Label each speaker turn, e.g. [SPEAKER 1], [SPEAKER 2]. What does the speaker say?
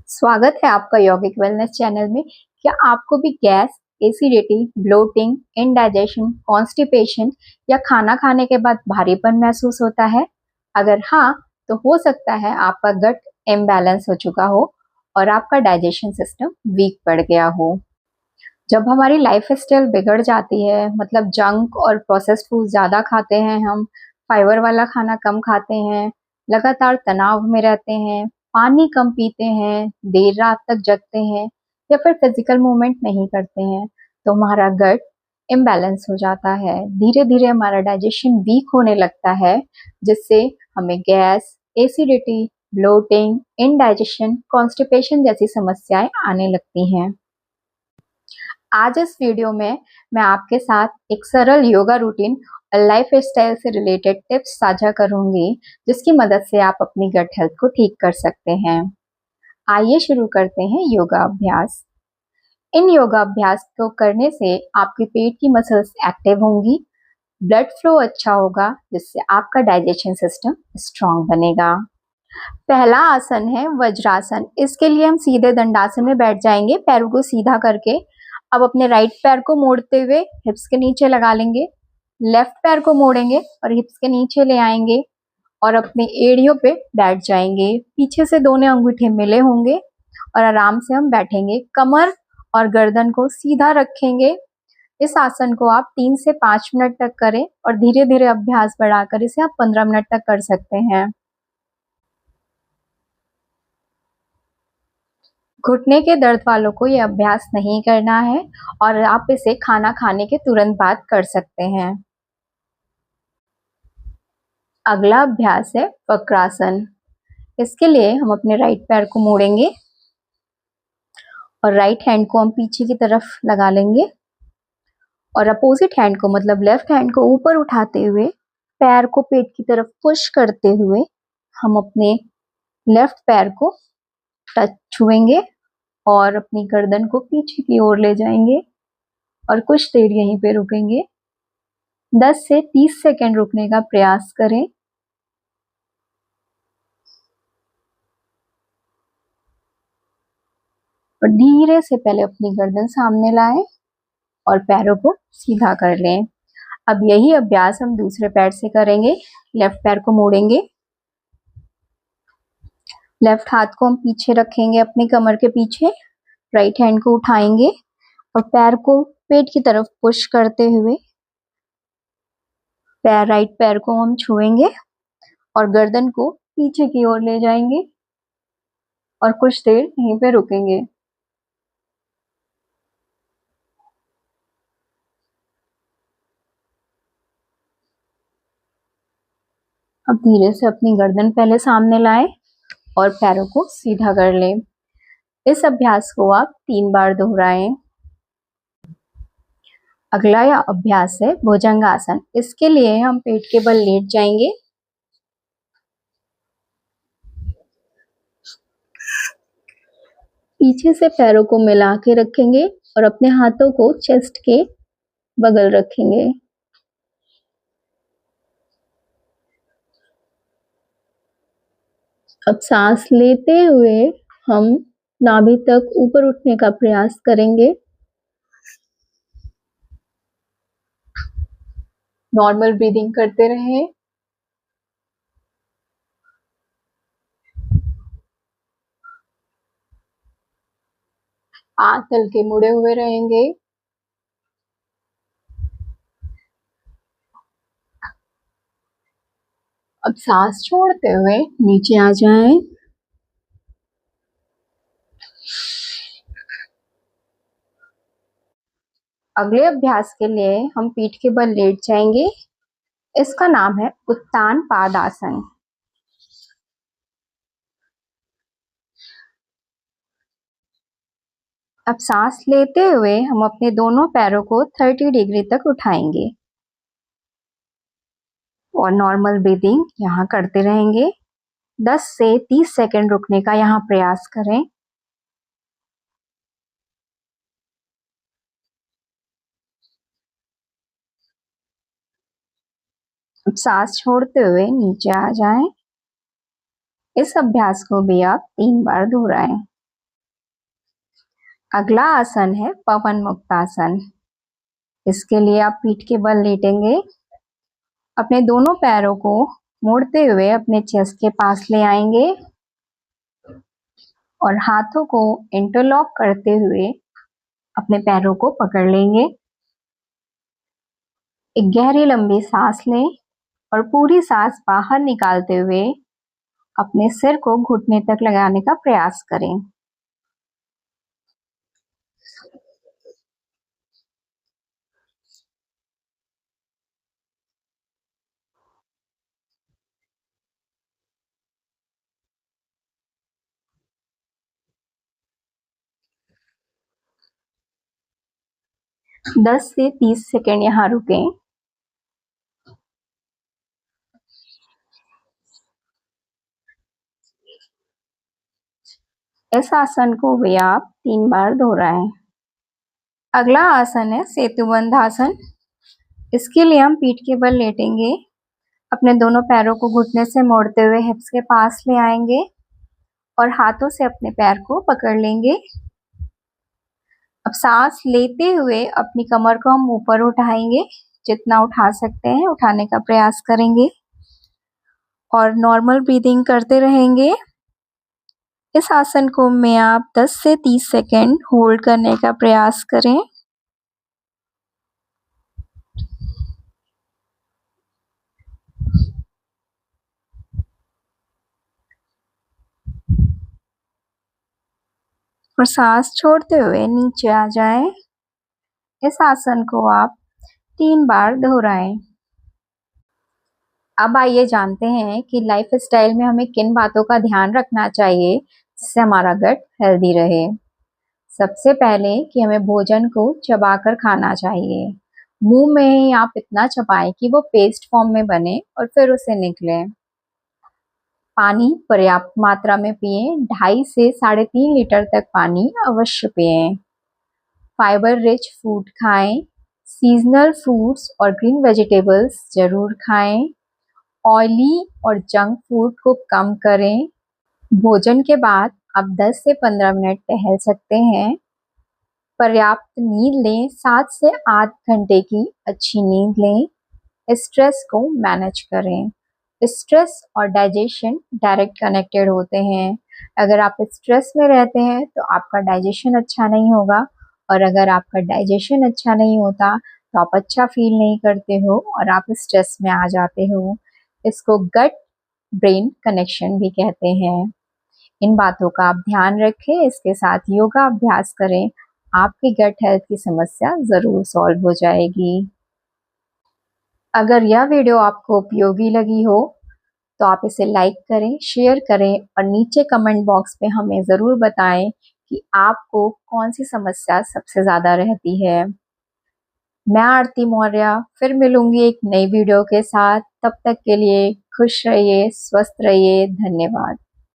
[SPEAKER 1] स्वागत है आपका यौगिक वेलनेस चैनल में। क्या आपको भी gas, acidity, bloating, indigestion, constipation या खाना खाने के बाद भारीपन महसूस होता है? अगर हाँ, तो हो सकता है आपका गट इम्बैलेंस हो चुका हो और आपका डाइजेशन सिस्टम वीक पड़ गया हो। जब हमारी लाइफ स्टाइल बिगड़ जाती है, मतलब जंक और प्रोसेस्ड फूड ज़्यादा खाते हैं हम, फाइबर वाला खाना कम खाते हैं, लगातार तनाव में रहते हैं, पानी कम पीते हैं, देर रात तक जगते हैं या फिर फिजिकल मूवमेंट नहीं करते हैं, तो हमारा गट इम्बैलेंस हो जाता है। धीरे धीरे हमारा डाइजेशन वीक होने लगता है, जिससे हमें gas, acidity, bloating, indigestion, constipation जैसी समस्याएं आने लगती हैं। आज इस वीडियो में मैं आपके साथ एक सरल योगा रूटीन और लाइफ स्टाइल से रिलेटेड टिप्स साझा करूंगी, जिसकी मदद से आप अपनी गट हेल्थ को ठीक कर सकते हैं। आइए शुरू करते हैं योगा अभ्यास। इन योगा अभ्यास को करने से आपके पेट की मसल्स एक्टिव होंगी, ब्लड फ्लो अच्छा होगा, जिससे आपका डाइजेशन सिस्टम स्ट्रांग बनेगा। पहला आसन है वज्रासन। इसके लिए हम सीधे दंडासन में बैठ जाएंगे, पैरों को सीधा करके। अब अपने राइट पैर को मोड़ते हुए हिप्स के नीचे लगा लेंगे, लेफ्ट पैर को मोड़ेंगे और हिप्स के नीचे ले आएंगे और अपने एड़ियों पे बैठ जाएंगे। पीछे से दोनों अंगूठे मिले होंगे और आराम से हम बैठेंगे। कमर और गर्दन को सीधा रखेंगे। इस आसन को आप 3 से 5 मिनट तक करें और धीरे धीरे अभ्यास बढ़ाकर इसे आप 15 मिनट तक कर सकते हैं। घुटने के दर्द वालों को ये अभ्यास नहीं करना है और आप इसे खाना खाने के तुरंत बाद कर सकते हैं। अगला अभ्यास है वक्रासन। इसके लिए हम अपने राइट पैर को मोड़ेंगे और राइट हैंड को हम पीछे की तरफ लगा लेंगे और अपोजिट हैंड को, मतलब लेफ्ट हैंड को ऊपर उठाते हुए पैर को पेट की तरफ पुश करते हुए हम अपने लेफ्ट पैर को टच छुएंगे और अपनी गर्दन को पीछे की ओर ले जाएंगे और कुछ देर यहीं पे रुकेंगे। 10 से 30 सेकंड रुकने का प्रयास करें। और धीरे से पहले अपनी गर्दन सामने लाएं और पैरों को सीधा कर लें। अब यही अभ्यास हम दूसरे पैर से करेंगे। लेफ्ट पैर को मोड़ेंगे, लेफ्ट हाथ को हम पीछे रखेंगे अपनी कमर के पीछे, राइट हैंड को उठाएंगे और पैर को पेट की तरफ पुश करते हुए राइट पैर को हम छुएंगे और गर्दन को पीछे की ओर ले जाएंगे और कुछ देर यहीं पे रुकेंगे। अब धीरे से अपनी गर्दन पहले सामने लाएं और पैरों को सीधा कर लें। इस अभ्यास को आप 3 बार दोहराएं। अगला यह अभ्यास है भुजंगासन। इसके लिए हम पेट के बल लेट जाएंगे, पीछे से पैरों को मिला के रखेंगे और अपने हाथों को चेस्ट के बगल रखेंगे। अब सांस लेते हुए हम नाभि तक ऊपर उठने का प्रयास करेंगे। नॉर्मल ब्रीदिंग करते रहें। हाथ हल्के मुड़े हुए रहेंगे। अब सांस छोड़ते हुए नीचे आ जाएं। अगले अभ्यास के लिए हम पीठ के बल लेट जाएंगे। इसका नाम है उत्तान पादासन। अब सांस लेते हुए हम अपने दोनों पैरों को 30 डिग्री तक उठाएंगे और नॉर्मल ब्रीदिंग यहाँ करते रहेंगे। 10 से 30 सेकंड रुकने का यहाँ प्रयास करें। अब सांस छोड़ते हुए नीचे आ जाएं। इस अभ्यास को भी आप 3 बार दोहराएं। अगला आसन है पवन मुक्तासन। इसके लिए आप पीठ के बल लेटेंगे, अपने दोनों पैरों को मोड़ते हुए अपने चेस्ट के पास ले आएंगे और हाथों को इंटरलॉक करते हुए अपने पैरों को पकड़ लेंगे। एक गहरी लंबी सांस लें और पूरी सांस बाहर निकालते हुए अपने सिर को घुटने तक लगाने का प्रयास करें। दस से 30 सेकेंड यहाँ रुकें। इस आसन को भी आप 3 बार दोहराएं। अगला आसन है सेतुबंध आसन। इसके लिए हम पीठ के बल लेटेंगे, अपने दोनों पैरों को घुटने से मोड़ते हुए हिप्स के पास ले आएंगे और हाथों से अपने पैर को पकड़ लेंगे। अब सांस लेते हुए अपनी कमर को हम ऊपर उठाएंगे, जितना उठा सकते हैं उठाने का प्रयास करेंगे और नॉर्मल ब्रीदिंग करते रहेंगे। इस आसन को में आप 10 से 30 सेकेंड होल्ड करने का प्रयास करें। और सांस छोड़ते हुए नीचे आ जाएं। इस आसन को आप 3 बार दोहराएं। अब आइए जानते हैं कि लाइफ स्टाइल में हमें किन बातों का ध्यान रखना चाहिए जिससे हमारा गट हेल्दी रहे। सबसे पहले कि हमें भोजन को चबाकर खाना चाहिए। मुंह में ही आप इतना चबाएं कि वो पेस्ट फॉर्म में बने और फिर उसे निकले। पानी पर्याप्त मात्रा में पिएं, 2.5 से 3.5 लीटर तक पानी अवश्य पिएं। फाइबर रिच फूड खाएं, सीजनल फ्रूट्स और ग्रीन वेजिटेबल्स जरूर खाएं। ऑयली और जंक फूड को कम करें। भोजन के बाद आप 10 से 15 मिनट टहल सकते हैं। पर्याप्त नींद लें, 7 से 8 घंटे की अच्छी नींद लें। स्ट्रेस को मैनेज करें। स्ट्रेस और डाइजेशन डायरेक्ट कनेक्टेड होते हैं। अगर आप स्ट्रेस में रहते हैं तो आपका डाइजेशन अच्छा नहीं होगा और अगर आपका डाइजेशन अच्छा नहीं होता तो आप अच्छा फील नहीं करते हो और आप स्ट्रेस में आ जाते हो। इसको गट ब्रेन कनेक्शन भी कहते हैं। इन बातों का आप ध्यान रखें, इसके साथ योगा अभ्यास करें, आपकी गट हेल्थ की समस्या ज़रूर सॉल्व हो जाएगी। अगर यह वीडियो आपको उपयोगी लगी हो तो आप इसे लाइक करें, शेयर करें और नीचे कमेंट बॉक्स में हमें ज़रूर बताएं कि आपको कौन सी समस्या सबसे ज़्यादा रहती है। मैं आरती मौर्य फिर मिलूंगी एक नई वीडियो के साथ। तब तक के लिए खुश रहिए, स्वस्थ रहिए। धन्यवाद।